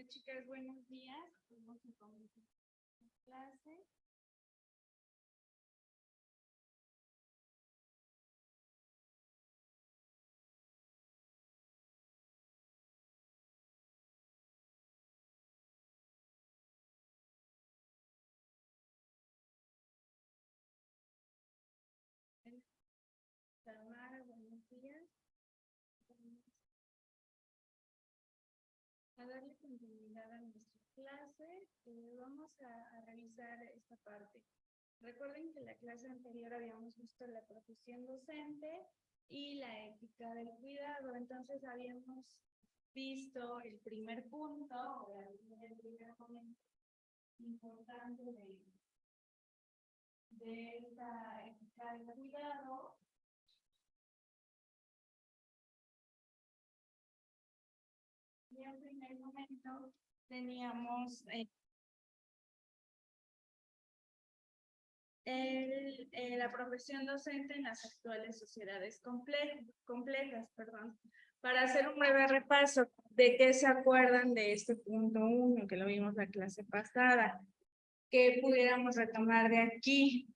Chicas, buenos días. Vamos a comenzar la clase. Tamara, buenos días. A darle continuidad a nuestra clase, vamos a revisar esta parte. Recuerden que en la clase anterior habíamos visto la profesión docente y la ética del cuidado. Entonces habíamos visto el primer punto, o el primer momento importante de esta ética del cuidado. Y en primer momento teníamos la profesión docente en las actuales sociedades complejas. Para hacer un breve repaso de qué se acuerdan de este punto 1, que lo vimos la clase pasada, que pudiéramos retomar de aquí.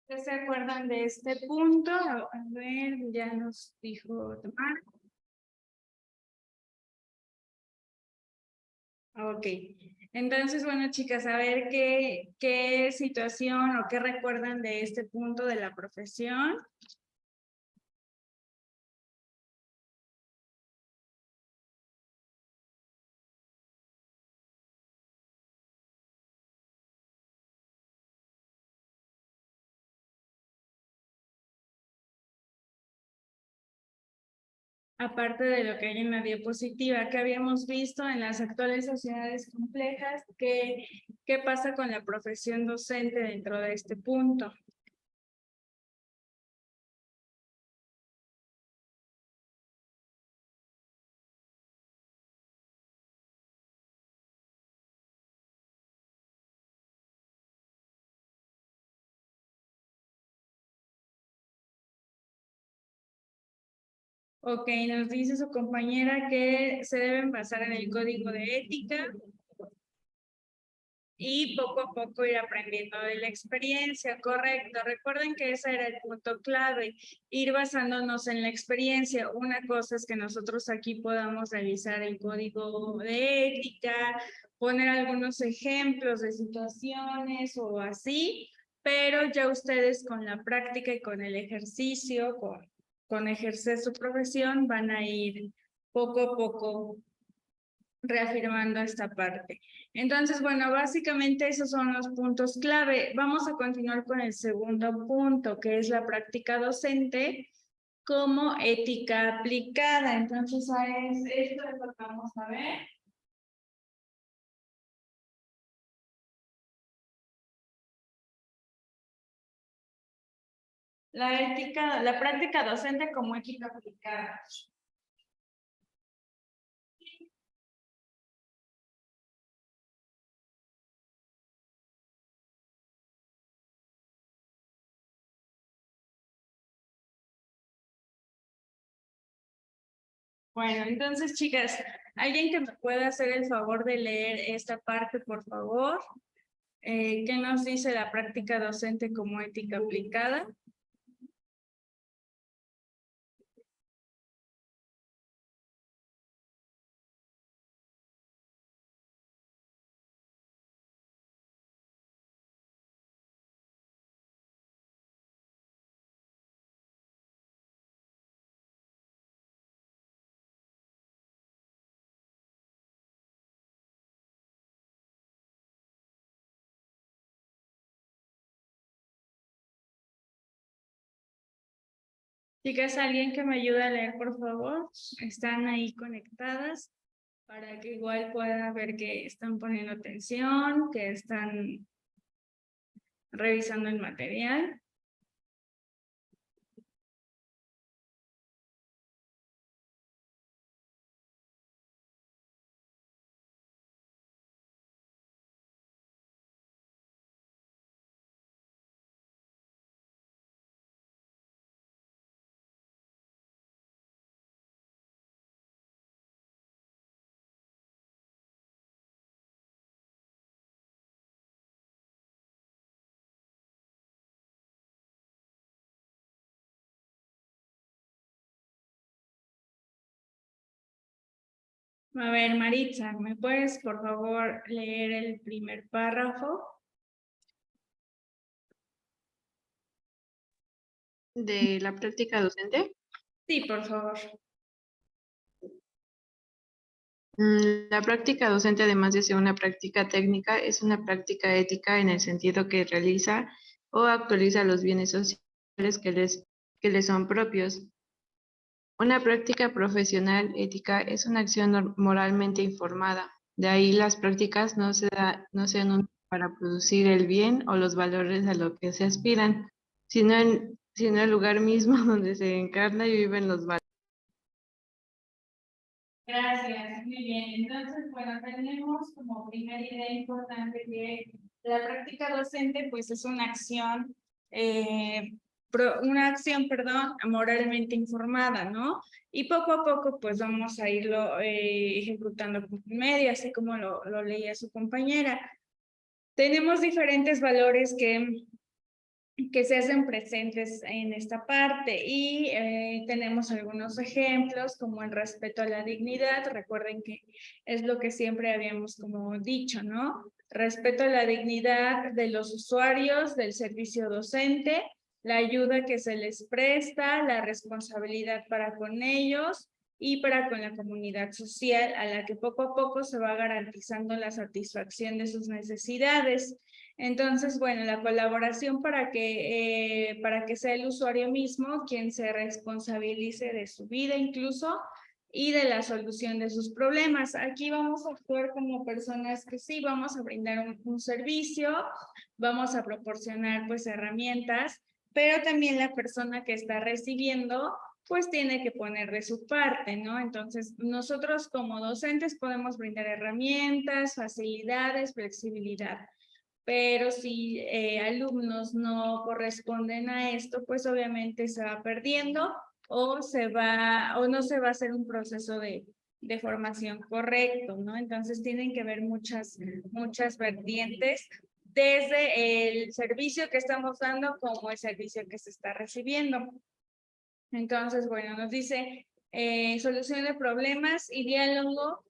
¿Qué se acuerdan de este punto? A ver, ya nos dijo Tomás. Ok, entonces, bueno, chicas, a ver qué situación o qué recuerdan de este punto de la profesión. Aparte de lo que hay en la diapositiva, que habíamos visto en las actuales sociedades complejas, ¿qué pasa con la profesión docente dentro de este punto? Ok, nos dice su compañera que se deben basar en el código de ética y poco a poco ir aprendiendo de la experiencia, correcto. Recuerden que ese era el punto clave, ir basándonos en la experiencia. Una cosa es que nosotros aquí podamos revisar el código de ética, poner algunos ejemplos de situaciones o así, pero ya ustedes con la práctica y con el ejercicio, con ejercer su profesión, van a ir poco a poco reafirmando esta parte. Entonces, bueno, básicamente esos son los puntos clave. Vamos a continuar con el segundo punto, que es la práctica docente como ética aplicada. Entonces, esto es lo que vamos a ver. La práctica docente como ética aplicada. Bueno, entonces, chicas, ¿alguien que me pueda hacer el favor de leer esta parte, por favor? ¿Qué nos dice la práctica docente como ética aplicada? Chicas, ¿alguien que me ayude a leer, por favor? ¿Están ahí conectadas? para que igual pueda ver que están poniendo atención, que están revisando el material. A ver, Maritza, ¿me puedes por favor leer el primer párrafo? ¿De la práctica docente? Sí, por favor. La práctica docente, además de ser una práctica técnica, es una práctica ética en el sentido que realiza o actualiza los bienes sociales que les son propios. Una práctica profesional ética es una acción moralmente informada. De ahí las prácticas no sean para producir el bien o los valores a lo que se aspiran, sino el lugar mismo donde se encarna y viven los valores. Gracias, muy bien. Entonces, bueno, tenemos como primera idea importante que la práctica docente, pues es una acción, perdón, moralmente informada, ¿no? Y poco a poco, pues vamos a irlo ejecutando por medio, así como lo leía su compañera. Tenemos diferentes valores que se hacen presentes en esta parte y tenemos algunos ejemplos como el respeto a la dignidad. Recuerden que es lo que siempre habíamos como dicho, ¿no? Respeto a la dignidad de los usuarios del servicio docente, la ayuda que se les presta, la responsabilidad para con ellos y para con la comunidad social, a la que poco a poco se va garantizando la satisfacción de sus necesidades. Entonces, bueno, la colaboración para que sea el usuario mismo quien se responsabilice de su vida incluso y de la solución de sus problemas. Aquí vamos a actuar como personas que sí, vamos a brindar un servicio, vamos a proporcionar pues herramientas, pero también la persona que está recibiendo pues tiene que poner de su parte, ¿no? Entonces, nosotros como docentes podemos brindar herramientas, facilidades, flexibilidad. Pero si alumnos no corresponden a esto, pues obviamente se va perdiendo o no se va a hacer un proceso de formación correcto, ¿no? Entonces tienen que ver muchas vertientes desde el servicio que estamos dando como el servicio que se está recibiendo. Entonces, bueno, nos dice solución de problemas y diálogo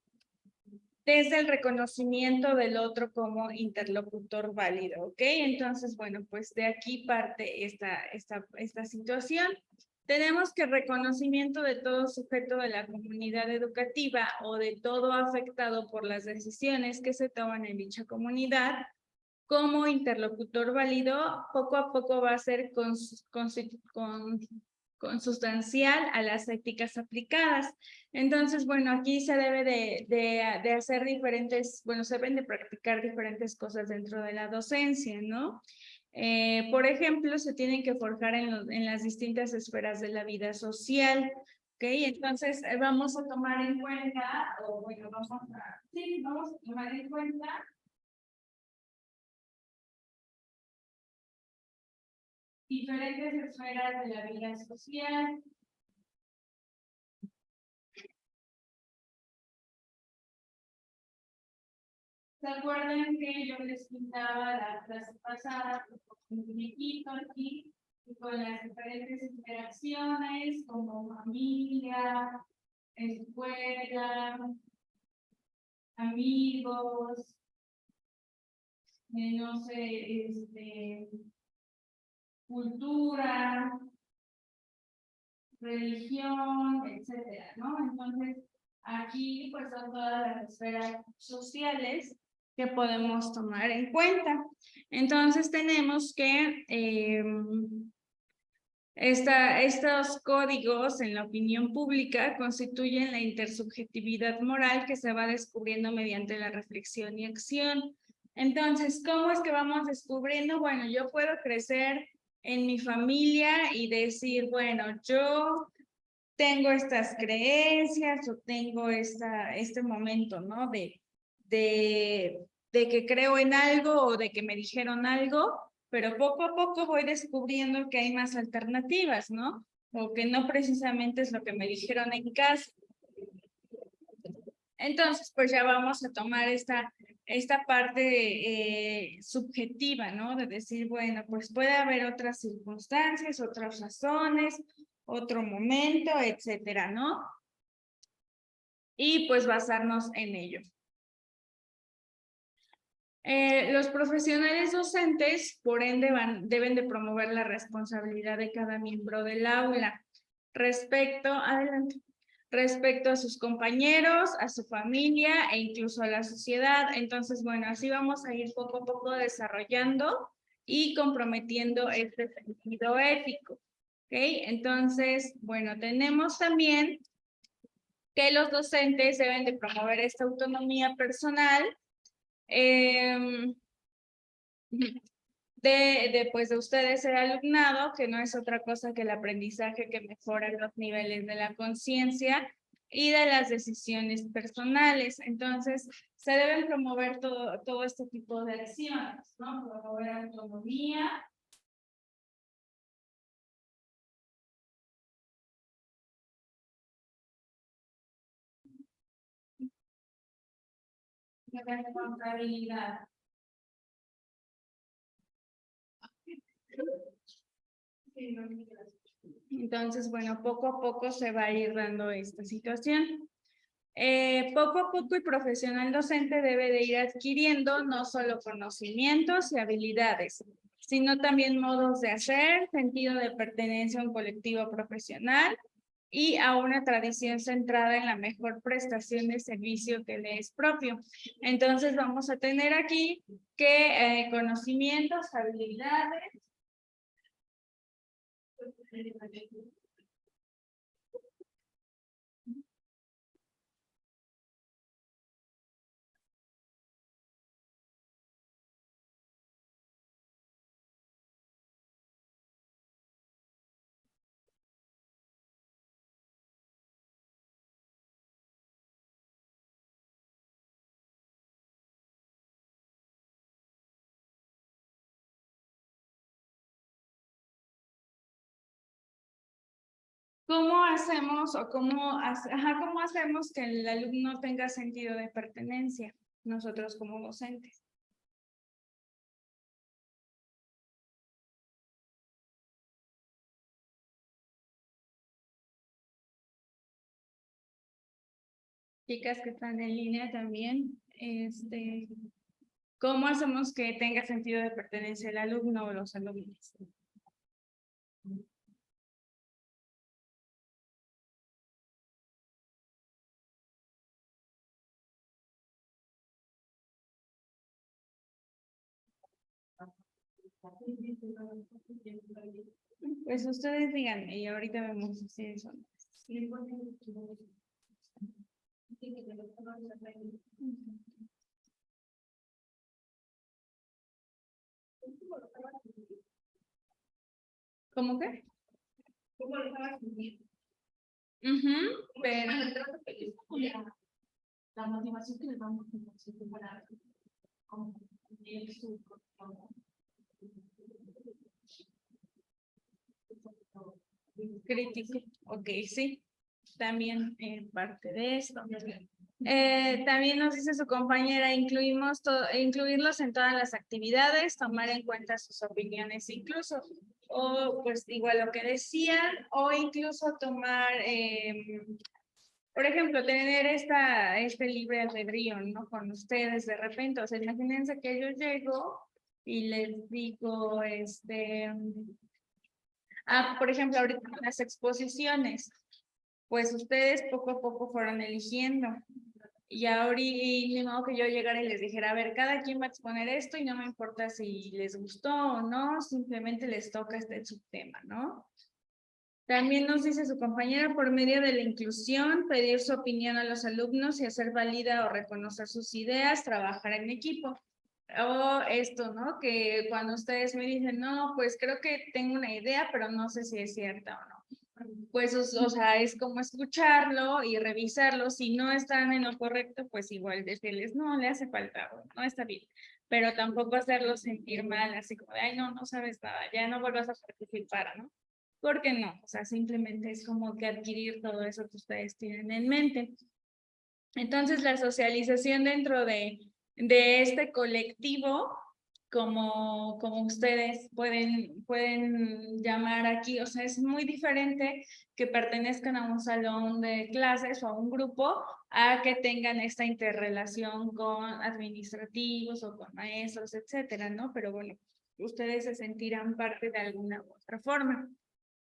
desde el reconocimiento del otro como interlocutor válido, ¿ok? Entonces, bueno, pues de aquí parte esta situación. Tenemos que reconocimiento de todo sujeto de la comunidad educativa o de todo afectado por las decisiones que se toman en dicha comunidad como interlocutor válido, poco a poco va a ser consustancial a las éticas aplicadas. Entonces, bueno, aquí se debe de hacer diferentes, bueno, se deben de practicar diferentes cosas dentro de la docencia, ¿no? Por ejemplo, se tienen que forjar en las distintas esferas de la vida social, ¿ok? Entonces, vamos a tomar en cuenta, o bueno, vamos a tomar en cuenta diferentes esferas de la vida social. ¿Se acuerdan que yo les pintaba la clase pasada con un muñequito aquí y con las diferentes interacciones como familia, escuela, amigos, no sé, cultura, religión, etcétera, ¿no? Entonces, aquí pues son todas las esferas sociales que podemos tomar en cuenta. Entonces tenemos que Estos códigos en la opinión pública constituyen la intersubjetividad moral que se va descubriendo mediante la reflexión y acción. Entonces, ¿cómo es que vamos descubriendo? Bueno, yo puedo crecer en mi familia y decir, bueno, yo tengo estas creencias o tengo este momento, ¿no? De que creo en algo o de que me dijeron algo, pero poco a poco voy descubriendo que hay más alternativas, ¿no? O que no precisamente es lo que me dijeron en casa. Entonces, pues ya vamos a tomar esta parte subjetiva, ¿no? De decir, bueno, pues puede haber otras circunstancias, otras razones, otro momento, etcétera, ¿no? Y pues basarnos en ello. Los profesionales docentes, por ende, deben de promover la responsabilidad de cada miembro del aula respecto a sus compañeros, a su familia e incluso a la sociedad. Entonces, bueno, así vamos a ir poco a poco desarrollando y comprometiendo este sentido ético. ¿Ok? Entonces, bueno, tenemos también que los docentes deben de promover esta autonomía personal de ustedes el alumnado, que no es otra cosa que el aprendizaje que mejora los niveles de la conciencia y de las decisiones personales. Entonces, se deben promover todo este tipo de acciones, ¿no? Promover autonomía. Responsabilidad. Entonces, bueno, poco a poco se va a ir dando esta situación. Poco a poco el profesional docente debe de ir adquiriendo no solo conocimientos y habilidades, sino también modos de hacer, sentido de pertenencia a un colectivo profesional y a una tradición centrada en la mejor prestación de servicio que le es propio. Entonces vamos a tener aquí que conocimientos, habilidades, ¿cómo hacemos o cómo hacemos que el alumno tenga sentido de pertenencia? Nosotros como docentes. Chicas que están en línea también, ¿cómo hacemos que tenga sentido de pertenencia el alumno o los alumnos? Pues ustedes díganme y ahorita vemos si eso. ¿Cómo qué? Pero la motivación que les vamos a para crítico, ok, sí, también parte de esto. También nos dice su compañera, incluirlos en todas las actividades, tomar en cuenta sus opiniones incluso, o pues igual lo que decían, o incluso tomar, por ejemplo, tener este libre albedrío, ¿no? Con ustedes de repente, o sea, imagínense que yo llego y les digo, por ejemplo, ahorita en las exposiciones, pues ustedes poco a poco fueron eligiendo. Y ahorita, ni modo que yo llegara y les dijera, a ver, cada quien va a exponer esto y no me importa si les gustó o no, simplemente les toca este subtema, ¿no? También nos dice su compañera, por medio de la inclusión, pedir su opinión a los alumnos y hacer válida o reconocer sus ideas, trabajar en equipo. O esto, ¿no? Que cuando ustedes me dicen, no, pues creo que tengo una idea, pero no sé si es cierta o no. Pues, o sea, es como escucharlo y revisarlo. Si no están en lo correcto, pues igual decirles, no, le hace falta, o no está bien. Pero tampoco hacerlos sentir mal, así como de, ay, no, no sabes nada, ya no vuelvas a participar, ¿no? Porque no, o sea, simplemente es como que adquirir todo eso que ustedes tienen en mente. Entonces, la socialización dentro de este colectivo, como ustedes pueden llamar aquí, o sea, es muy diferente que pertenezcan a un salón de clases o a un grupo a que tengan esta interrelación con administrativos o con maestros, etcétera, ¿no? Pero bueno, ustedes se sentirán parte de alguna u otra forma.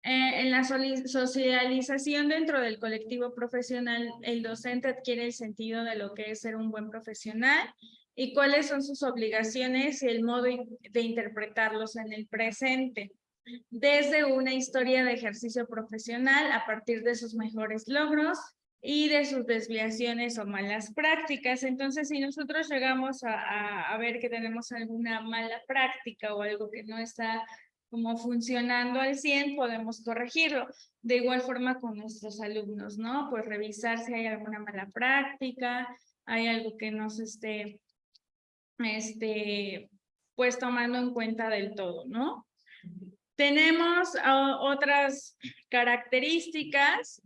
En la socialización dentro del colectivo profesional, el docente adquiere el sentido de lo que es ser un buen profesional y cuáles son sus obligaciones y el modo de interpretarlos en el presente, desde una historia de ejercicio profesional a partir de sus mejores logros y de sus desviaciones o malas prácticas. Entonces, si nosotros llegamos a ver que tenemos alguna mala práctica o algo que no está como funcionando al 100, podemos corregirlo. De igual forma con nuestros alumnos, ¿no? Pues revisar si hay alguna mala práctica, hay algo que no se esté, pues tomando en cuenta del todo, ¿no? Tenemos otras características.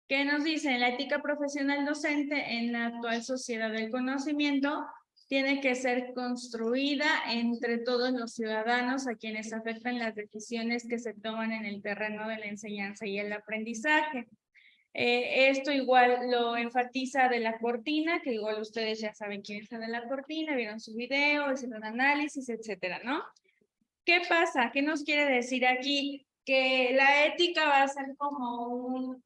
¿Qué nos dice? La ética profesional docente en la actual sociedad del conocimiento tiene que ser construida entre todos los ciudadanos a quienes afectan las decisiones que se toman en el terreno de la enseñanza y el aprendizaje. Esto igual lo enfatiza de la cortina, que igual ustedes ya saben quién está de la cortina, vieron su video, hicieron análisis, etcétera, ¿no? ¿Qué pasa? ¿Qué nos quiere decir aquí? Que la ética va a ser como un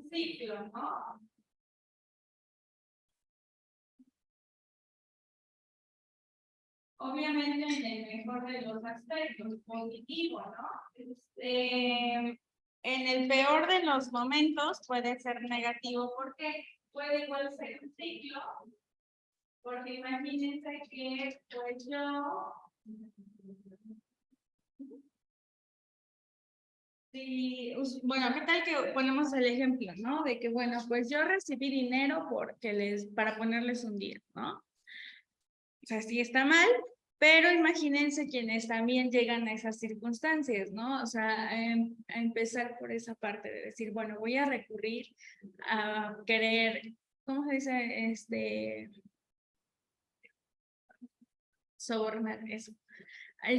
ciclo, ¿no? Obviamente en el mejor de los aspectos, positivo, ¿no? En el peor de los momentos puede ser negativo porque puede igual ser un ciclo, porque imagínense que pues yo, sí, bueno, ¿qué tal que ponemos el ejemplo, ¿no? De que, bueno, pues yo recibí dinero para ponerles un día, ¿no? O sea, sí está mal, pero imagínense quienes también llegan a esas circunstancias, ¿no? O sea, a empezar por esa parte de decir, bueno, voy a recurrir a querer, ¿cómo se dice? Sobornar, eso.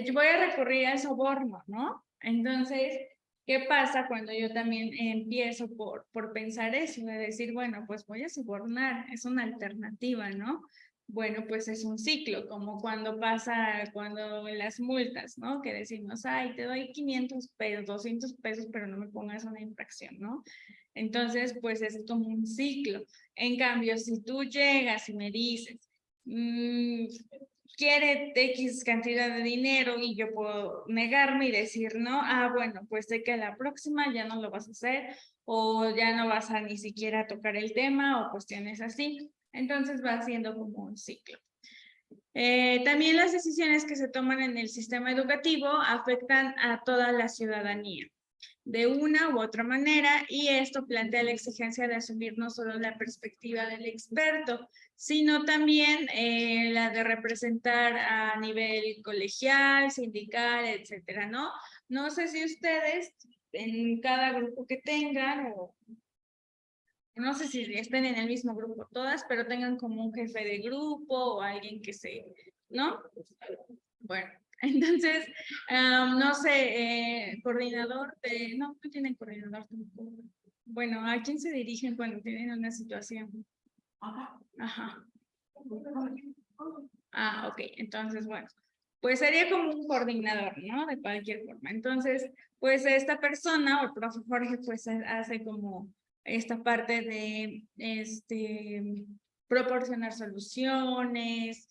Yo voy a recurrir al soborno, ¿no? Entonces, ¿qué pasa cuando yo también empiezo por pensar eso? De decir, bueno, pues voy a sobornar, es una alternativa, ¿no? Bueno, pues es un ciclo, como cuando cuando las multas, ¿no? Que decimos, ay, te doy 500 pesos, 200 pesos, pero no me pongas una infracción, ¿no? Entonces, pues es como un ciclo. En cambio, si tú llegas y me dices, quiere X cantidad de dinero y yo puedo negarme y decir no, bueno, pues sé que la próxima ya no lo vas a hacer o ya no vas a ni siquiera tocar el tema o cuestiones así. Entonces va siendo como un ciclo. También las decisiones que se toman en el sistema educativo afectan a toda la ciudadanía de una u otra manera y esto plantea la exigencia de asumir no solo la perspectiva del experto, sino también la de representar a nivel colegial, sindical, etcétera, ¿no? No sé si ustedes en cada grupo que tengan o no sé si estén en el mismo grupo todas, pero tengan como un jefe de grupo o alguien ¿no? Bueno, entonces, no sé, coordinador no tienen coordinador tampoco. Bueno, ¿a quién se dirigen cuando tienen una situación? Ajá. Ok, entonces, bueno, pues sería como un coordinador, ¿no? De cualquier forma. Entonces, pues esta persona o el profe Jorge, pues hace como esta parte de, proporcionar soluciones,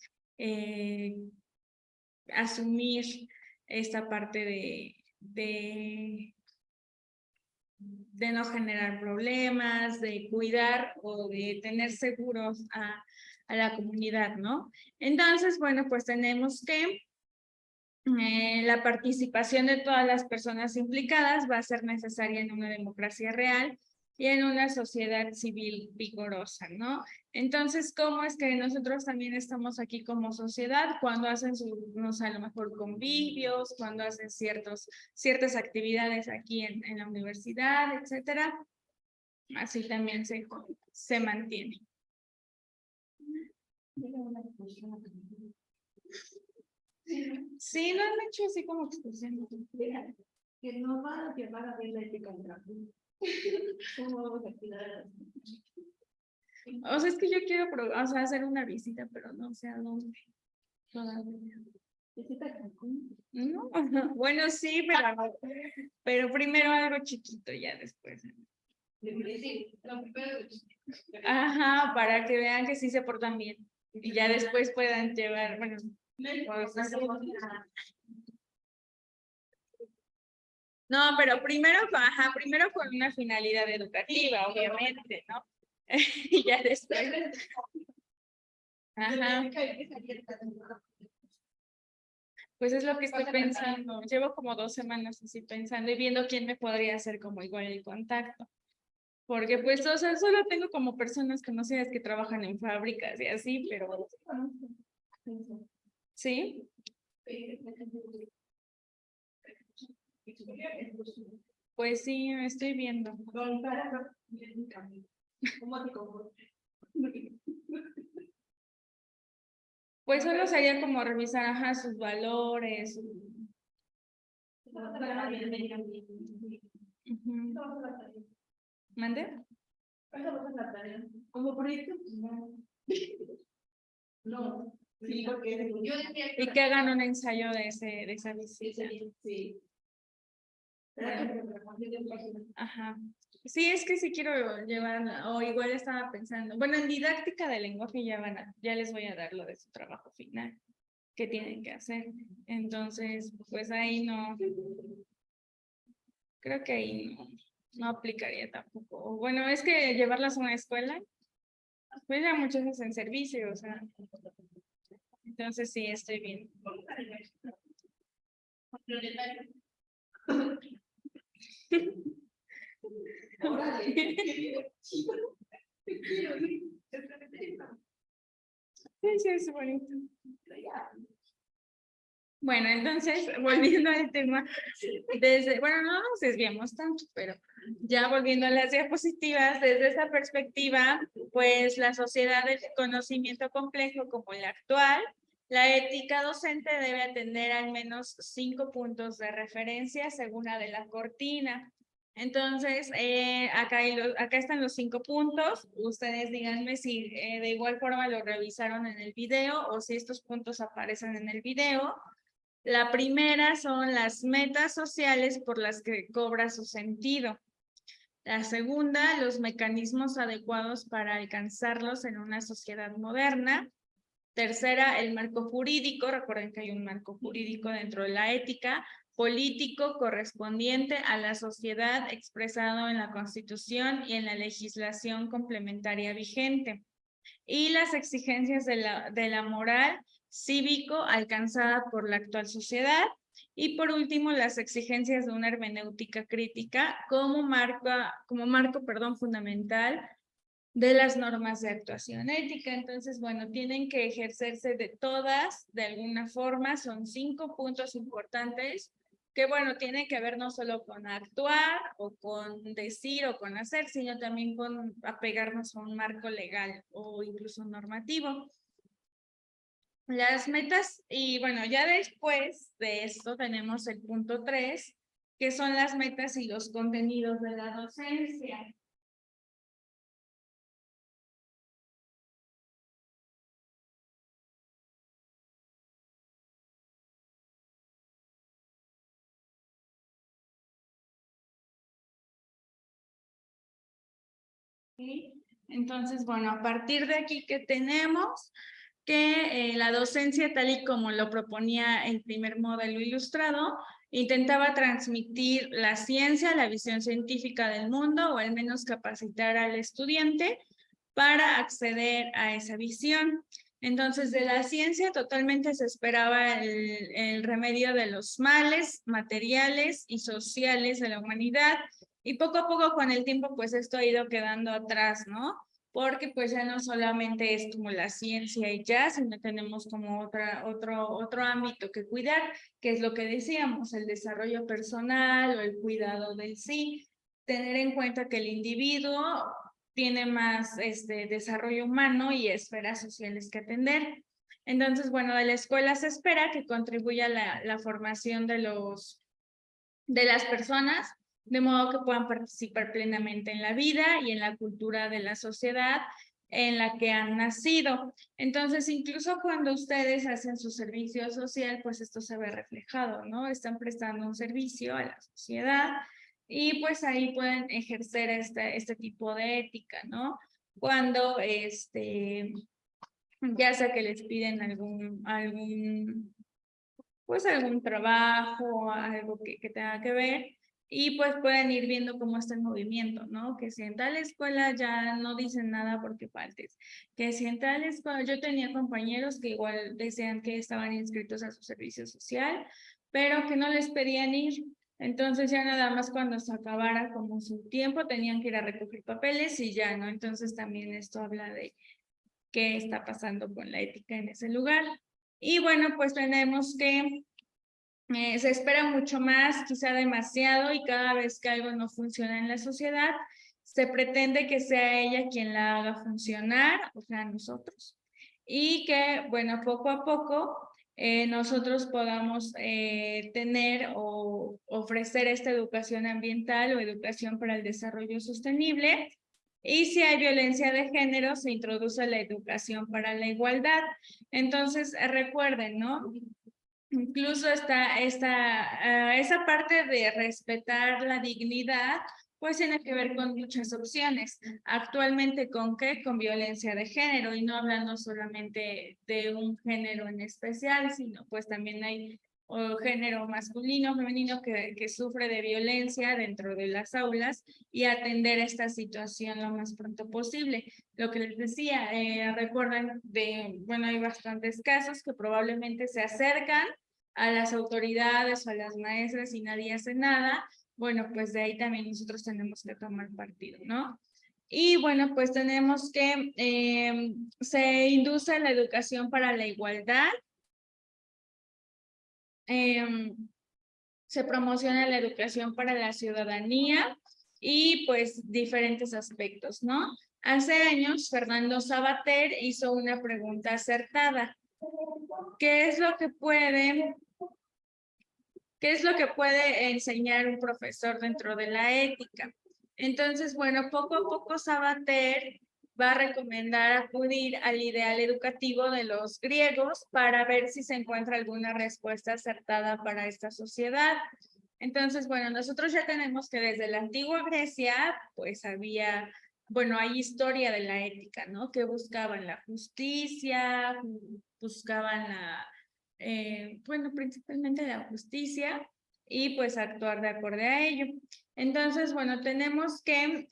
asumir esta parte de no generar problemas, de cuidar o de tener seguros a la comunidad, ¿no? Entonces, bueno, pues tenemos que la participación de todas las personas implicadas va a ser necesaria en una democracia real y en una sociedad civil vigorosa, ¿no? Entonces, ¿cómo es que nosotros también estamos aquí como sociedad? Cuando hacen sus, a lo mejor convivios, cuando hacen ciertas actividades aquí en la universidad, etcétera. Así también se mantiene. Sí, lo han hecho así como expresión. Que no va a llevar a ver la ética del trabajo. ¿Cómo vamos a cuidar? O sea, es que yo quiero hacer una visita, pero no sé a dónde. Todavía. ¿Visita a Cancún? No, bueno, sí, pero primero algo chiquito, ya después. Ajá, para que vean que sí se portan bien. Y ya después puedan llevar, bueno, cosas. No, pero primero con una finalidad educativa, obviamente, ¿no? Y ya después. Ajá. Pues es lo que estoy pensando. Llevo como 2 semanas así pensando y viendo quién me podría hacer como igual el contacto. Porque pues, o sea, solo tengo como personas conocidas que trabajan en fábricas y así, pero... ¿Sí? Pues sí, estoy viendo. Pues solo sería como revisar, ajá, sus valores. ¿Mande? Como proyecto, no. Sí, porque Y que hagan un ensayo de esa visita. Sí. Ajá. Sí, es que sí quiero llevar, o igual estaba pensando, bueno, en didáctica de lenguaje ya les voy a dar lo de su trabajo final, que tienen que hacer. Entonces, pues ahí no, creo que ahí no aplicaría tampoco. Bueno, es que llevarlas a una escuela, pues ya muchas hacen servicio, o sea. Entonces sí, estoy bien. Sí, sí, es bonito. Bueno, entonces, volviendo al tema, bueno, no nos desviamos tanto, pero ya volviendo a las diapositivas, desde esa perspectiva, pues la sociedad del conocimiento complejo como la actual, la ética docente debe atender al menos 5 puntos de referencia según la de la cortina. Entonces, acá están los 5 puntos. Ustedes díganme si de igual forma lo revisaron en el video o si estos puntos aparecen en el video. La primera son las metas sociales por las que cobra su sentido. La segunda, los mecanismos adecuados para alcanzarlos en una sociedad moderna. Tercera, el marco jurídico. Recuerden que hay un marco jurídico dentro de la ética político correspondiente a la sociedad expresado en la Constitución y en la legislación complementaria vigente. Y las exigencias de la moral cívico alcanzada por la actual sociedad. Y por último, las exigencias de una hermenéutica crítica como marco fundamental de las normas de actuación ética. Entonces, bueno, tienen que ejercerse de todas, de alguna forma. Son 5 puntos importantes que, bueno, tienen que ver no solo con actuar o con decir o con hacer, sino también con apegarnos a un marco legal o incluso normativo. Las metas, y bueno, ya después de esto tenemos el punto 3, que son las metas y los contenidos de la docencia. ¿Sí? Entonces, bueno, a partir de aquí que tenemos, que la docencia, tal y como lo proponía el primer modelo ilustrado, intentaba transmitir la ciencia, la visión científica del mundo, o al menos capacitar al estudiante para acceder a esa visión. Entonces, de la ciencia totalmente se esperaba el remedio de los males materiales y sociales de la humanidad, y poco a poco con el tiempo, pues esto ha ido quedando atrás, ¿no? Porque pues ya no solamente es como la ciencia y ya, sino tenemos como otro ámbito que cuidar, que es lo que decíamos, el desarrollo personal o el cuidado del sí. Tener en cuenta que el individuo tiene más desarrollo humano y esferas sociales que atender. Entonces, bueno, de la escuela se espera que contribuya a la formación de las personas, de modo que puedan participar plenamente en la vida y en la cultura de la sociedad en la que han nacido. Entonces, incluso cuando ustedes hacen su servicio social, pues esto se ve reflejado, ¿no? Están prestando un servicio a la sociedad y pues ahí pueden ejercer este tipo de ética, ¿no? Cuando ya sea que les piden pues algún trabajo, algo que tenga que ver, y pues pueden ir viendo cómo está el movimiento, ¿no? Que si en tal escuela ya no dicen nada porque faltes, que si en tal escuela, yo tenía compañeros que igual decían que estaban inscritos a su servicio social, pero que no les pedían ir. Entonces ya nada más cuando se acabara como su tiempo tenían que ir a recoger papeles y ya, ¿no? Entonces también esto habla de qué está pasando con la ética en ese lugar. Y bueno, pues tenemos que se espera mucho más, quizá demasiado, y cada vez que algo no funciona en la sociedad, se pretende que sea ella quien la haga funcionar, o sea, nosotros. Y que, bueno, poco a poco nosotros podamos tener o ofrecer esta educación ambiental o educación para el desarrollo sostenible. Y si hay violencia de género, se introduce la educación para la igualdad. Entonces, recuerden, ¿no? Incluso esa parte de respetar la dignidad, pues tiene que ver con muchas opciones. Actualmente, ¿con qué? Con violencia de género, y no hablando solamente de un género en especial, sino pues también hay género masculino, femenino que sufre de violencia dentro de las aulas, y atender esta situación lo más pronto posible. Lo que les decía, recuerdan bueno, hay bastantes casos que probablemente se acercan a las autoridades o a las maestras y nadie hace nada. Bueno, pues de ahí también nosotros tenemos que tomar partido, ¿no? Y bueno, pues tenemos que se induce la educación para la igualdad, se promociona la educación para la ciudadanía y pues diferentes aspectos, ¿no? Hace años, Fernando Sabater hizo una pregunta acertada. ¿Qué es lo que puede enseñar un profesor dentro de la ética? Entonces, bueno, poco a poco Sabater va a recomendar acudir al ideal educativo de los griegos para ver si se encuentra alguna respuesta acertada para esta sociedad. Entonces, bueno, nosotros ya tenemos que desde la antigua Grecia, pues bueno, hay historia de la ética, ¿no? Que buscaban la justicia, buscaban bueno, principalmente la justicia, y pues actuar de acuerdo a ello. Entonces, bueno, tenemos que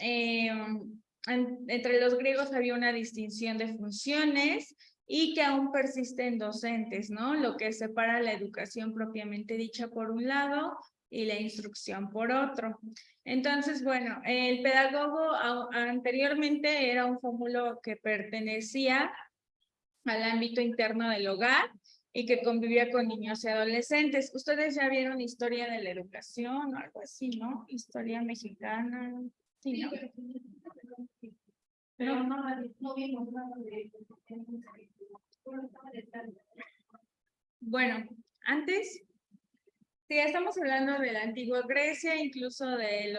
entre los griegos había una distinción de funciones y que aún persisten docentes, ¿no? Lo que separa la educación propiamente dicha por un lado y la instrucción por otro. Entonces, bueno, el pedagogo anteriormente era un fórmulo que pertenecía al ámbito interno del hogar y que convivía con niños y adolescentes. Ustedes ya vieron historia de la educación o algo así, ¿no? Historia mexicana. Sí, ¿no? Pero no vimos nada de Bueno, antes, sí, estamos hablando de la antigua Grecia, incluso del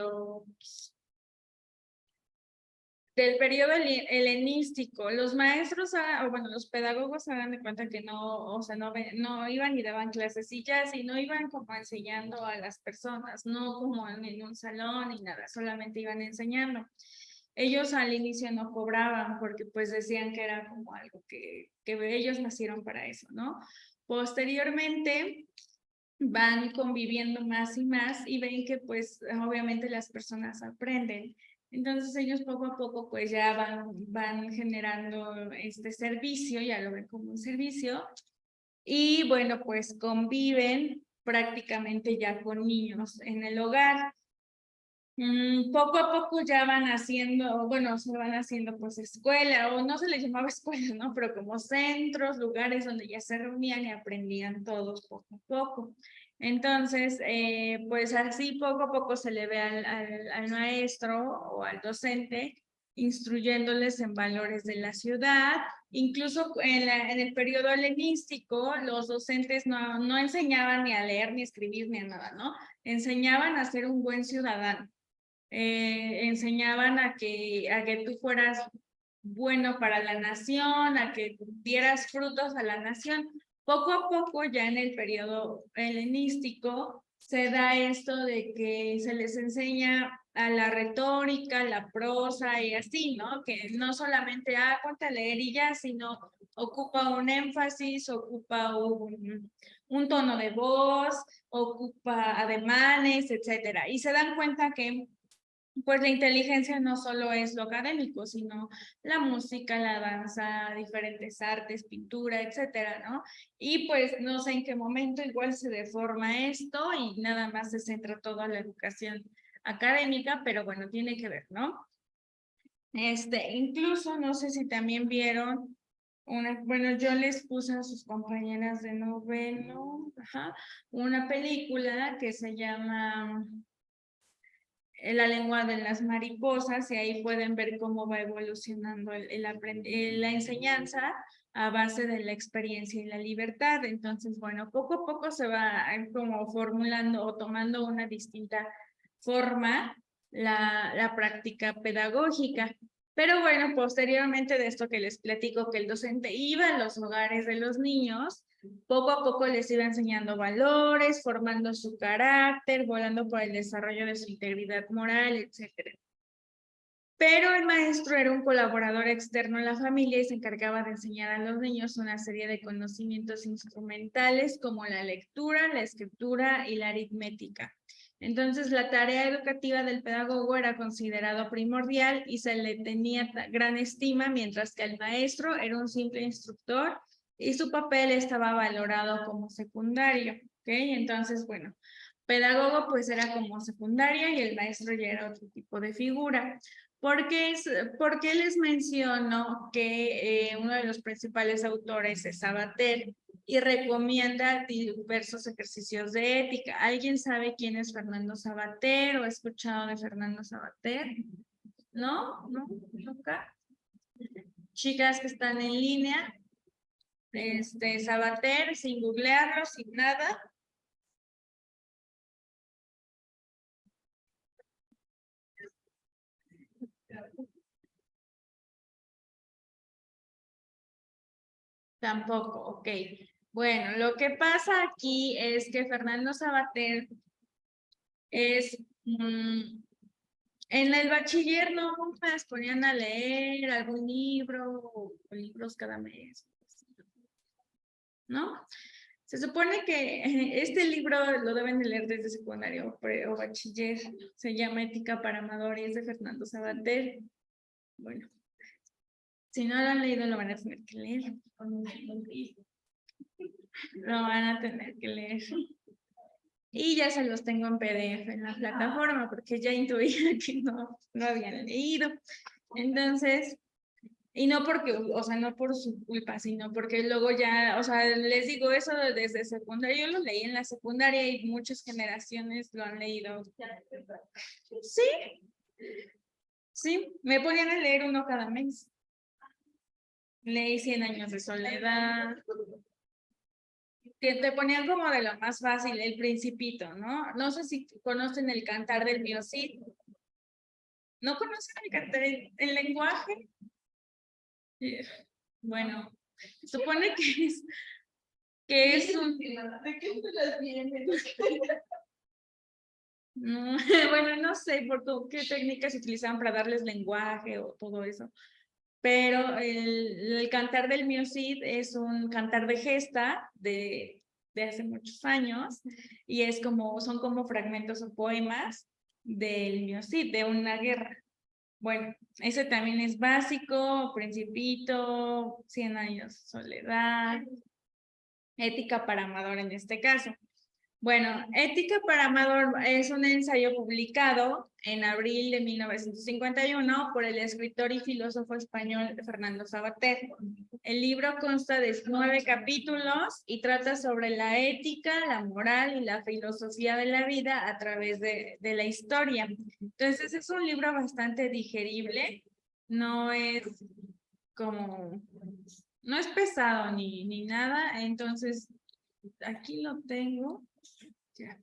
periodo helenístico. Los maestros, o bueno, los pedagogos hagan de cuenta que no, o sea, no iban y daban clases y ya, sino iban como enseñando a las personas, no como en un salón ni nada, solamente iban enseñando. Ellos al inicio no cobraban porque pues decían que era como algo que ellos nacieron para eso, ¿no? Posteriormente van conviviendo más y más y ven que pues obviamente las personas aprenden. Entonces ellos poco a poco pues ya van generando este servicio, ya lo ven como un servicio y bueno pues conviven prácticamente ya con niños en el hogar. Poco a poco ya van haciendo, bueno, se van haciendo pues escuela, o no se les llamaba escuela, ¿no? Pero como centros, lugares donde ya se reunían y aprendían todos poco a poco. Entonces, pues así poco a poco se le ve al maestro o al docente instruyéndoles en valores de la ciudad. Incluso en el periodo helenístico, los docentes no enseñaban ni a leer, ni a escribir, ni a nada, ¿no? Enseñaban a ser un buen ciudadano. Enseñaban a que tú fueras bueno para la nación, a que dieras frutos a la nación. Poco a poco, ya en el periodo helenístico, se da esto de que se les enseña a la retórica, la prosa y así, ¿no? Que no solamente, ponte a leer y ya, sino ocupa un énfasis, ocupa un tono de voz, ocupa ademanes, etcétera. Y se dan cuenta que pues la inteligencia no solo es lo académico, sino la música, la danza, diferentes artes, pintura, etcétera, ¿no? Y pues no sé en qué momento igual se deforma esto y nada más se centra toda la educación académica, pero bueno, tiene que ver, ¿no? Incluso no sé si también vieron bueno, yo les puse a sus compañeras de noveno, una película que se llama La lengua de las mariposas, y ahí pueden ver cómo va evolucionando la enseñanza a base de la experiencia y la libertad. Entonces, bueno, poco a poco se va como formulando o tomando una distinta forma la práctica pedagógica. Pero bueno, posteriormente de esto que les platico, que el docente iba a los hogares de los niños, poco a poco les iba enseñando valores, formando su carácter, volando por el desarrollo de su integridad moral, etc. Pero el maestro era un colaborador externo en la familia y se encargaba de enseñar a los niños una serie de conocimientos instrumentales como la lectura, la escritura y la aritmética. Entonces, la tarea educativa del pedagogo era considerado primordial y se le tenía gran estima, mientras que el maestro era un simple instructor y su papel estaba valorado como secundario. ¿Okay? Entonces, bueno, pedagogo pues era como secundaria y el maestro ya era otro tipo de figura. ¿Por qué les menciono que uno de los principales autores es Sabater y recomienda diversos ejercicios de ética? ¿Alguien sabe quién es Fernando Sabater o ha escuchado de Fernando Sabater? ¿No? ¿No? ¿Nunca? Chicas que están en línea, Sabater, sin googlearlo, sin nada. Tampoco, ok. Bueno, lo que pasa aquí es que Fernando Sabater es, en el bachiller no nos ponían a leer algún libro o libros cada mes, ¿no? Se supone que este libro lo deben de leer desde secundario o bachiller. Se llama Ética para Amadores de Fernando Sabater. Bueno, si no lo han leído lo van a tener que leer. Lo van a tener que leer. Y ya se los tengo en PDF en la plataforma porque ya intuía que no habían leído. Entonces, y no porque, o sea, no por su culpa, sino porque luego ya, o sea, les digo eso desde secundaria, yo lo leí en la secundaria y muchas generaciones lo han leído. Sí, sí, me ponían a leer uno cada mes. Leí 100 años de soledad, que te ponían como de lo más fácil, El Principito, ¿no? No sé si conocen El Cantar del Mío Cid. ¿No conocen el cantar el lenguaje? Bueno, supone que es un... ¿De qué te las vienes? No, bueno, no sé qué técnicas utilizaban para darles lenguaje o todo eso, pero el cantar del Miocid es un cantar de gesta de hace muchos años y son como fragmentos o poemas del Miocid, de una guerra. Bueno, ese también es básico, Principito, 100 años de soledad, Ética para Amador en este caso. Bueno, Ética para Amador es un ensayo publicado en abril de 1951 por el escritor y filósofo español Fernando Savater. El libro consta de 9 capítulos y trata sobre la ética, la moral y la filosofía de la vida a través de la historia. Entonces es un libro bastante digerible, no es como, no es pesado ni nada, entonces aquí lo tengo. Ya.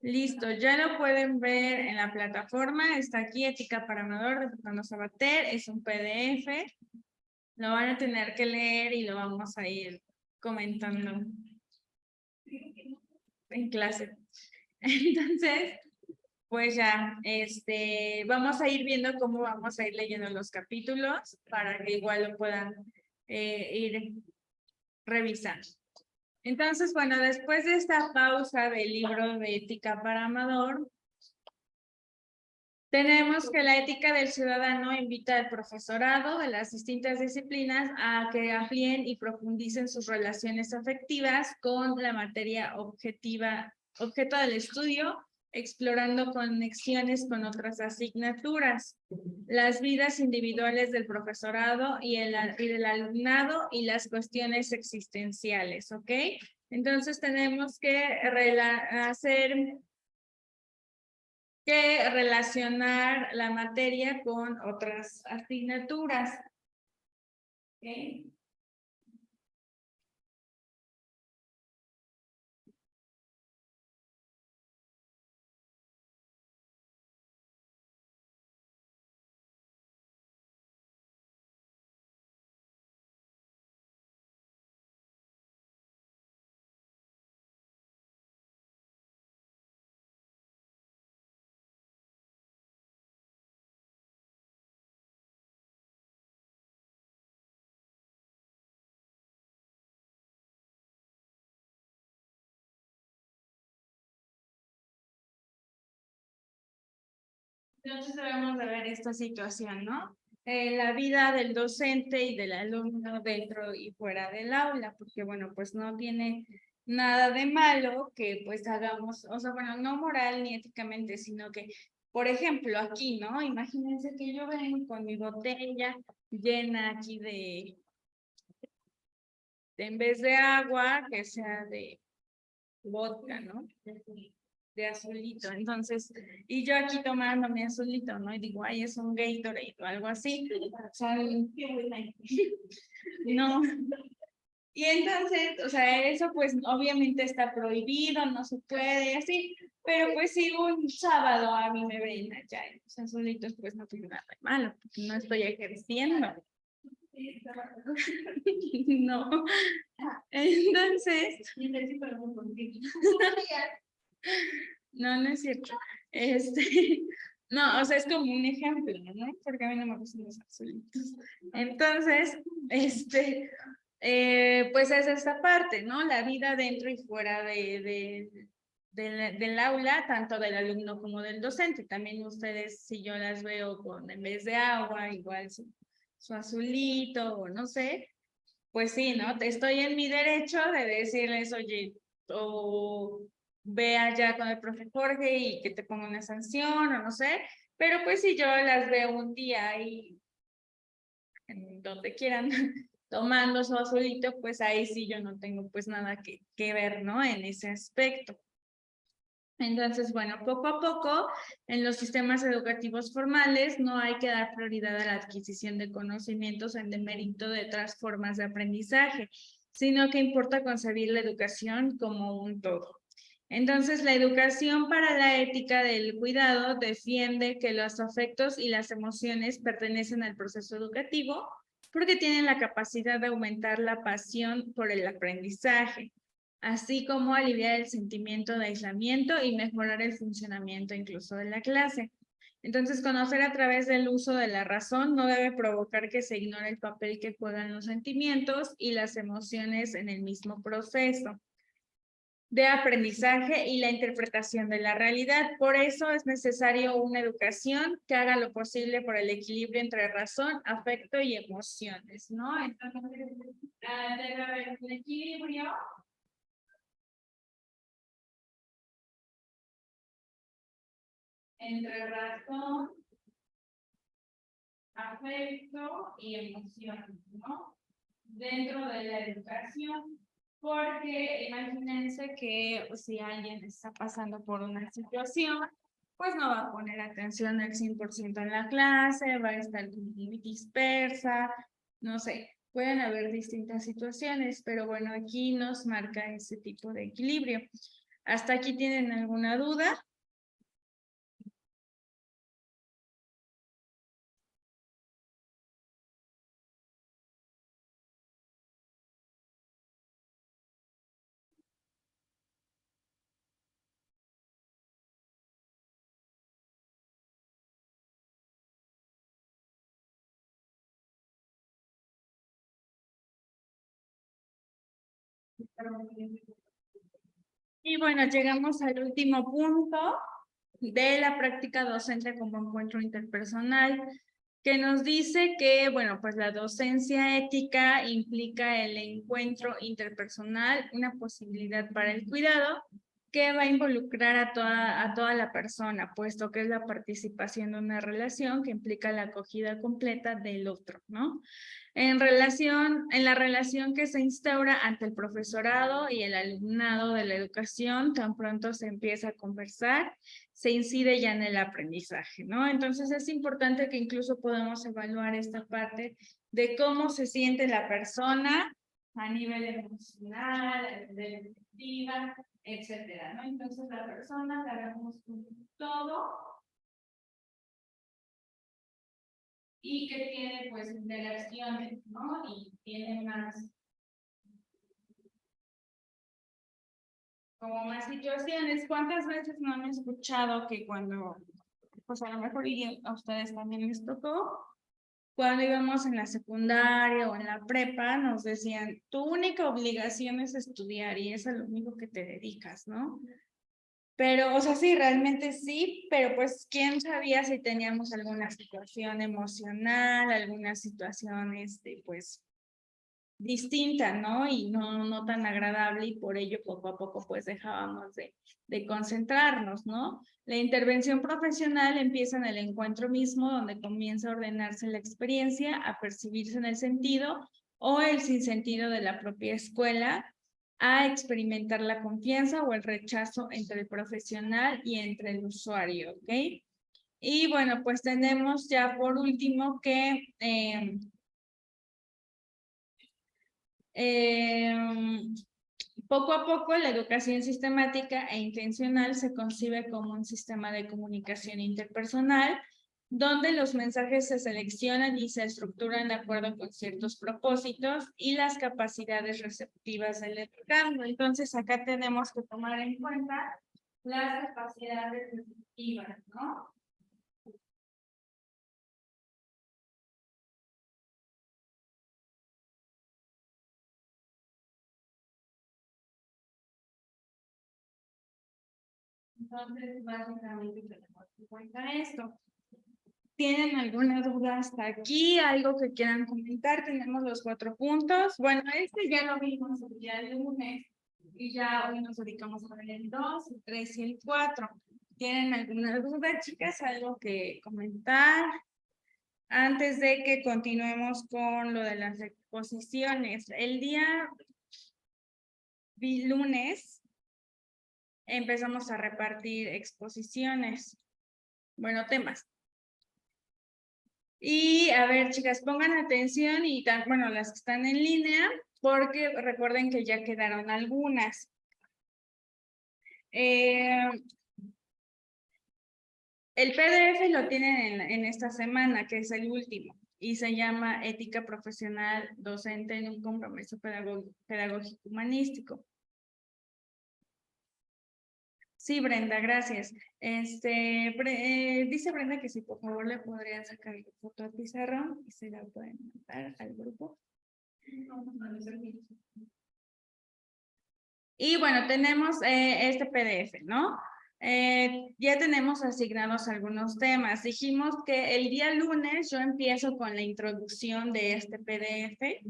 Listo, ya lo pueden ver en la plataforma, está aquí Ética para Amador de Fernando Savater, es un PDF, lo van a tener que leer y lo vamos a ir comentando en clase. Entonces, pues ya, vamos a ir viendo cómo vamos a ir leyendo los capítulos para que igual lo puedan ir revisando. Entonces, bueno, después de esta pausa del libro de Ética para Amador, tenemos que la ética del ciudadano invita al profesorado de las distintas disciplinas a que amplíen y profundicen sus relaciones afectivas con la materia objeto del estudio, explorando conexiones con otras asignaturas, las vidas individuales del profesorado y del alumnado y las cuestiones existenciales, ¿ok? Entonces tenemos que relacionar la materia con otras asignaturas. ¿Okay? Entonces debemos de ver esta situación, ¿no? La vida del docente y del alumno dentro y fuera del aula, porque bueno, pues no tiene nada de malo que pues hagamos, o sea, bueno, no moral ni éticamente, sino que, por ejemplo, aquí, ¿no? Imagínense que yo vengo con mi botella llena aquí en vez de agua, que sea de vodka, ¿no? De azulito, entonces, y yo aquí tomando mi azulito, ¿no? Y digo, ay, es un Gatorade o algo así. O sea, no. Y entonces, o sea, eso pues obviamente está prohibido, no se puede, así. Pero pues si un sábado a mí me ven allá en los azulitos, pues no tiene nada de malo, porque no estoy ejerciendo. No. Entonces, no, no es cierto. No, o sea, es como un ejemplo, ¿no? Porque a mí no me gustan los azulitos. Entonces, pues es esta parte, ¿no? La vida dentro y fuera del aula, tanto del alumno como del docente. También ustedes, si yo las veo con, en vez de agua, igual su azulito, o no sé, pues sí, ¿no? Estoy en mi derecho de decirles, oye, o ve allá con el profe Jorge y que te ponga una sanción, o no sé, pero pues si yo las veo un día ahí, en donde quieran, tomando su azulito, pues ahí sí yo no tengo pues nada que ver, ¿no? En ese aspecto. Entonces, bueno, poco a poco, en los sistemas educativos formales no hay que dar prioridad a la adquisición de conocimientos en demérito de otras formas de aprendizaje, sino que importa concebir la educación como un todo. Entonces, la educación para la ética del cuidado defiende que los afectos y las emociones pertenecen al proceso educativo porque tienen la capacidad de aumentar la pasión por el aprendizaje, así como aliviar el sentimiento de aislamiento y mejorar el funcionamiento incluso de la clase. Entonces, conocer a través del uso de la razón no debe provocar que se ignore el papel que juegan los sentimientos y las emociones en el mismo proceso de aprendizaje y la interpretación de la realidad. Por eso es necesario una educación que haga lo posible por el equilibrio entre razón, afecto y emociones, ¿no? Entonces, debe haber un equilibrio entre razón, afecto y emoción, ¿no? Dentro de la educación, porque imagínense que si alguien está pasando por una situación, pues no va a poner atención al 100% en la clase, va a estar muy dispersa, no sé, pueden haber distintas situaciones, pero bueno, aquí nos marca ese tipo de equilibrio. ¿Hasta aquí tienen alguna duda? Y bueno, llegamos al último punto de la práctica docente como encuentro interpersonal, que nos dice que, bueno, pues la docencia ética implica el encuentro interpersonal, una posibilidad para el cuidado que va a involucrar a toda la persona, puesto que es la participación de una relación que implica la acogida completa del otro, ¿no? En la relación que se instaura ante el profesorado y el alumnado de la educación, tan pronto se empieza a conversar, se incide ya en el aprendizaje, ¿no? Entonces es importante que incluso podamos evaluar esta parte de cómo se siente la persona a nivel emocional, a nivel afectiva, etcétera, ¿no? Entonces la persona la vemos con todo y que tiene pues interacciones, ¿no? Y tiene más, como más situaciones. ¿Cuántas veces no han escuchado que cuando, pues a lo mejor y a ustedes también les tocó, cuando íbamos en la secundaria o en la prepa, nos decían, tu única obligación es estudiar y es a lo único que te dedicas, ¿no? Pero, o sea, sí, realmente sí, pero pues, ¿quién sabía si teníamos alguna situación emocional, alguna situación, pues, distinta, ¿no? Y no tan agradable y por ello poco a poco pues dejábamos de concentrarnos, ¿no? La intervención profesional empieza en el encuentro mismo donde comienza a ordenarse la experiencia, a percibirse en el sentido o el sinsentido de la propia escuela, a experimentar la confianza o el rechazo entre el profesional y entre el usuario, ¿ok? Y bueno, pues tenemos ya por último que poco a poco, la educación sistemática e intencional se concibe como un sistema de comunicación interpersonal donde los mensajes se seleccionan y se estructuran de acuerdo con ciertos propósitos y las capacidades receptivas del educando. Entonces, acá tenemos que tomar en cuenta las capacidades receptivas, ¿no? Entonces, básicamente tenemos en cuenta esto. ¿Tienen alguna duda hasta aquí? ¿Algo que quieran comentar? Tenemos los 4 puntos. Bueno, este ya lo vimos el día lunes y ya hoy nos dedicamos a ver el 2, el 3 y el 4. ¿Tienen alguna duda, chicas? ¿Algo que comentar? Antes de que continuemos con lo de las exposiciones. El día lunes empezamos a repartir exposiciones. Bueno, temas. Y a ver, chicas, pongan atención y, bueno, las que están en línea, porque recuerden que ya quedaron algunas. El PDF lo tienen en esta semana, que es el último, y se llama Ética Profesional Docente en un Compromiso Pedagógico Humanístico. Sí, Brenda, gracias. Dice Brenda que si por favor le podrían sacar la foto al pizarrón y se la pueden mandar al grupo. Y bueno, tenemos este PDF, ¿no? Ya tenemos asignados algunos temas. Dijimos que el día lunes yo empiezo con la introducción de este PDF.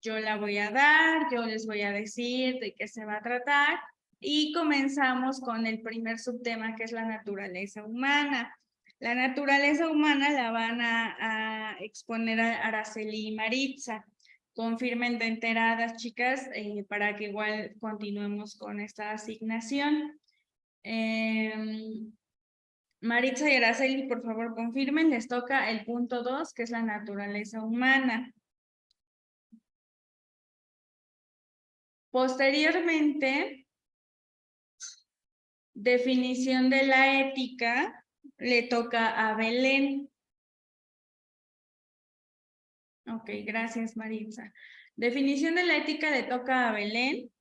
Yo la voy a dar, yo les voy a decir de qué se va a tratar. Y comenzamos con el primer subtema, que es la naturaleza humana. La naturaleza humana la van a exponer a Araceli y Maritza. Confirmen de enteradas, chicas, para que igual continuemos con esta asignación. Maritza y Araceli, por favor, confirmen. Les toca el punto 2, que es la naturaleza humana. Posteriormente, definición de la ética, le toca a Belén. Ok, gracias, Maritza. Definición de la ética le toca a Belén.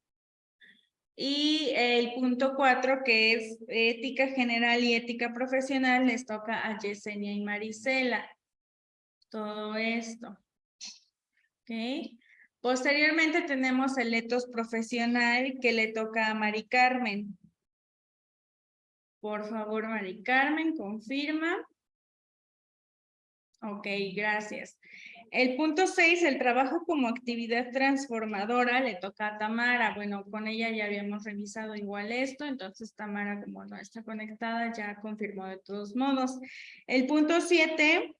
Y el punto 4, que es ética general y ética profesional, les toca a Yesenia y Marisela. Todo esto. Ok. Posteriormente tenemos el etos profesional, que le toca a Mari Carmen. Por favor, Mari Carmen, confirma. Ok, gracias. El punto 6, el trabajo como actividad transformadora, le toca a Tamara. Bueno, con ella ya habíamos revisado igual esto, entonces Tamara, como no está conectada, ya confirmó de todos modos. El punto 7,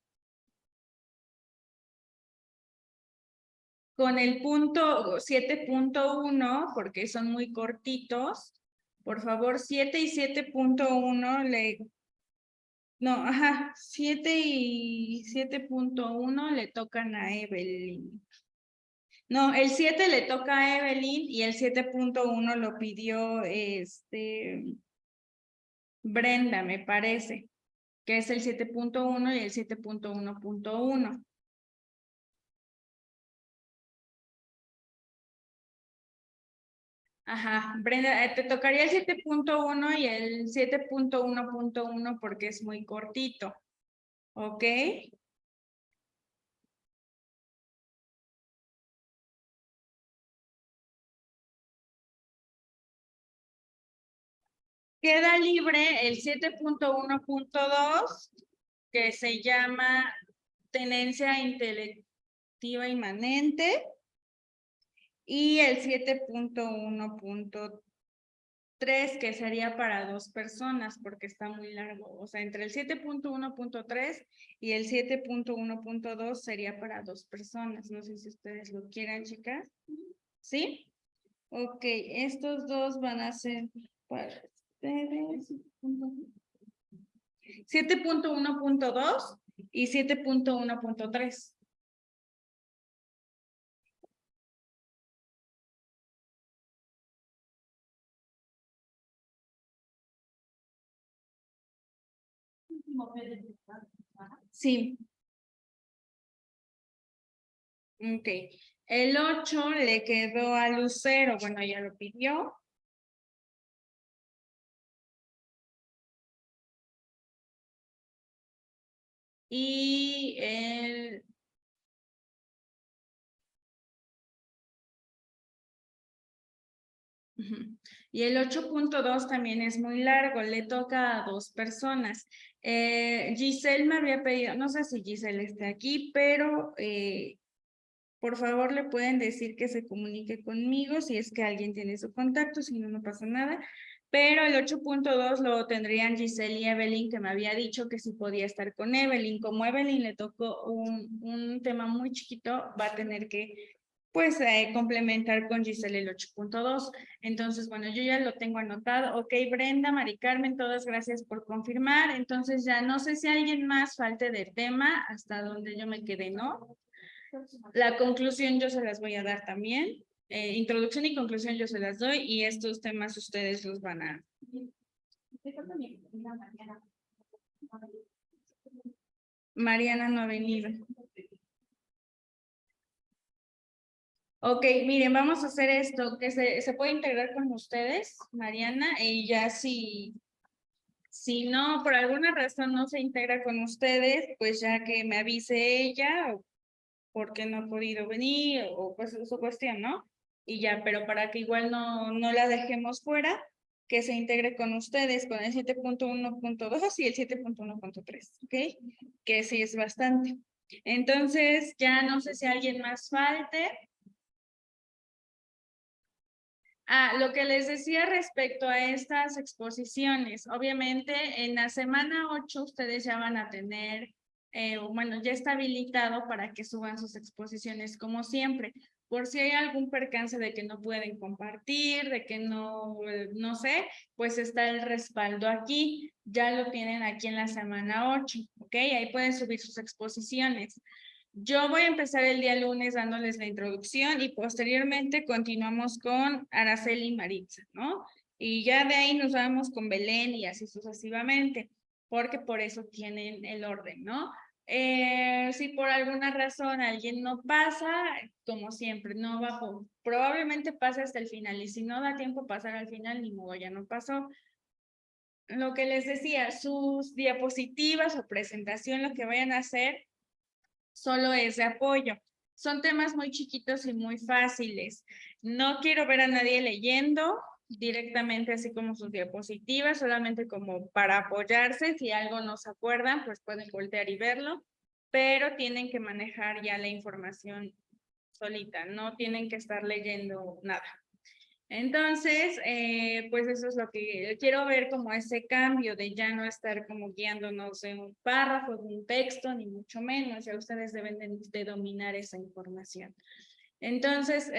con el punto 7.1, porque son muy cortitos, por favor, 7 y 7.1 le... No, ajá, 7 y 7.1 le tocan a Evelyn. No, el 7 le toca a Evelyn y el 7.1 lo pidió Brenda, me parece, que es el 7.1 y el 7.1.1. Ajá, Brenda, te tocaría el 7.1 y el 7.1.1 porque es muy cortito. ¿Ok? Queda libre el 7.1.2, que se llama tenencia intelectiva inmanente, y el 7.1.3, que sería para 2 personas, porque está muy largo. O sea, entre el 7.1.3 y el 7.1.2 sería para 2 personas. No sé si ustedes lo quieran, chicas. ¿Sí? Ok, estos dos van a ser para ustedes. 7.1.2 y 7.1.3. Sí. Ok. El 8 le quedó a Lucero. Bueno, ella lo pidió. Y el... Y el 8.2 también es muy largo, le toca a 2 personas. Giselle me había pedido, no sé si Giselle está aquí, pero por favor le pueden decir que se comunique conmigo si es que alguien tiene su contacto, si no, no pasa nada. Pero el 8.2 lo tendrían Giselle y Evelyn, que me había dicho que sí podía estar con Evelyn. Como Evelyn le tocó un tema muy chiquito, va a tener que pues complementar con Giselle el 8.2. Entonces, bueno, yo ya lo tengo anotado. Ok, Brenda, Mari Carmen, todas gracias por confirmar. Entonces ya no sé si alguien más falte de tema hasta donde yo me quedé, ¿no? La conclusión yo se las voy a dar también. Introducción y conclusión yo se las doy y estos temas ustedes los van a... Mariana no ha venido. Ok, miren, vamos a hacer esto, que se puede integrar con ustedes, Mariana, y ya si no, por alguna razón no se integra con ustedes, pues ya que me avise ella, o porque no ha podido venir, o pues su cuestión, ¿no? Y ya, pero para que igual no la dejemos fuera, que se integre con ustedes, con el 7.1.2 y el 7.1.3, ¿ok? Que sí es bastante. Entonces, ya no sé si alguien más falte. Lo que les decía respecto a estas exposiciones, obviamente en la semana 8 ustedes ya van a tener, bueno, ya está habilitado para que suban sus exposiciones como siempre. Por si hay algún percance de que no pueden compartir, de que no sé, pues está el respaldo aquí, ya lo tienen aquí en la semana 8, ¿ok? Ahí pueden subir sus exposiciones. Yo voy a empezar el día lunes dándoles la introducción y posteriormente continuamos con Araceli y Maritza, ¿no? Y ya de ahí nos vamos con Belén y así sucesivamente, porque por eso tienen el orden, ¿no? Si por alguna razón alguien no pasa, como siempre, no va, probablemente pase hasta el final y si no da tiempo pasar al final, ni modo, ya no pasó. Lo que les decía, sus diapositivas o presentación, lo que vayan a hacer, solo es de apoyo. Son temas muy chiquitos y muy fáciles. No quiero ver a nadie leyendo directamente así como sus diapositivas, solamente como para apoyarse. Si algo no se acuerdan, pues pueden voltear y verlo, pero tienen que manejar ya la información solita, no tienen que estar leyendo nada. Entonces, pues eso es lo que quiero ver, como ese cambio de ya no estar como guiándonos en un párrafo, en un texto, ni mucho menos. Ya ustedes deben de dominar esa información. Entonces,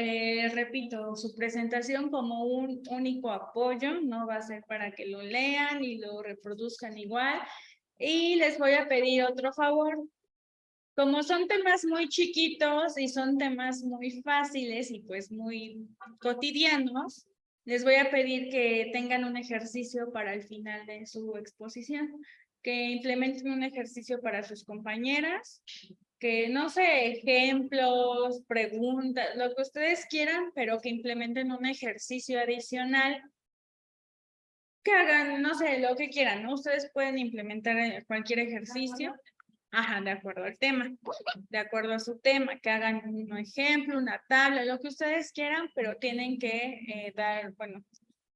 repito, su presentación como un único apoyo no va a ser para que lo lean y lo reproduzcan igual. Y les voy a pedir otro favor. Como son temas muy chiquitos y son temas muy fáciles y pues muy cotidianos, les voy a pedir que tengan un ejercicio para el final de su exposición, que implementen un ejercicio para sus compañeras, que no sé, ejemplos, preguntas, lo que ustedes quieran, pero que implementen un ejercicio adicional, que hagan, no sé, lo que quieran, ¿no? Ustedes pueden implementar cualquier ejercicio. Ajá, de acuerdo al tema, de acuerdo a su tema, que hagan un ejemplo, una tabla, lo que ustedes quieran, pero tienen que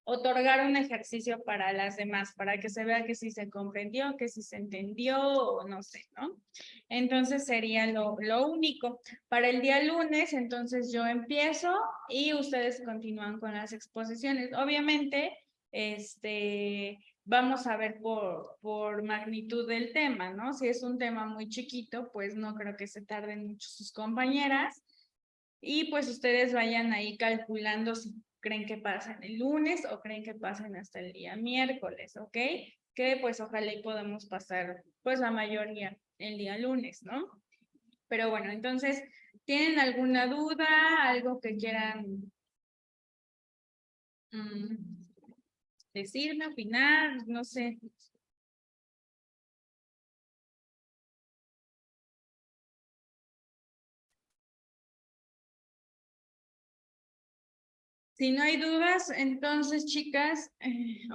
otorgar un ejercicio para las demás, para que se vea que sí se comprendió, que sí se entendió, o no sé, ¿no? Entonces sería lo único. Para el día lunes, entonces yo empiezo y ustedes continúan con las exposiciones. Obviamente, vamos a ver por magnitud del tema, ¿no? Si es un tema muy chiquito, pues no creo que se tarden mucho sus compañeras. Y pues ustedes vayan ahí calculando si creen que pasen el lunes o creen que pasen hasta el día miércoles, ¿ok? Que pues ojalá y podamos pasar pues la mayoría el día lunes, ¿no? Pero bueno, entonces, ¿tienen alguna duda? ¿Algo que quieran decirme, opinar? No sé. Si no hay dudas, entonces, chicas,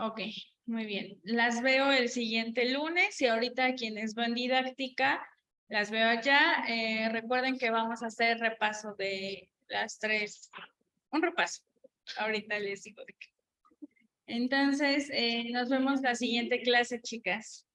ok, muy bien. Las veo el siguiente lunes y ahorita quienes van didáctica, las veo allá. Recuerden que vamos a hacer repaso de las tres. Un repaso. Ahorita les digo de qué. Entonces, nos vemos la siguiente clase, chicas.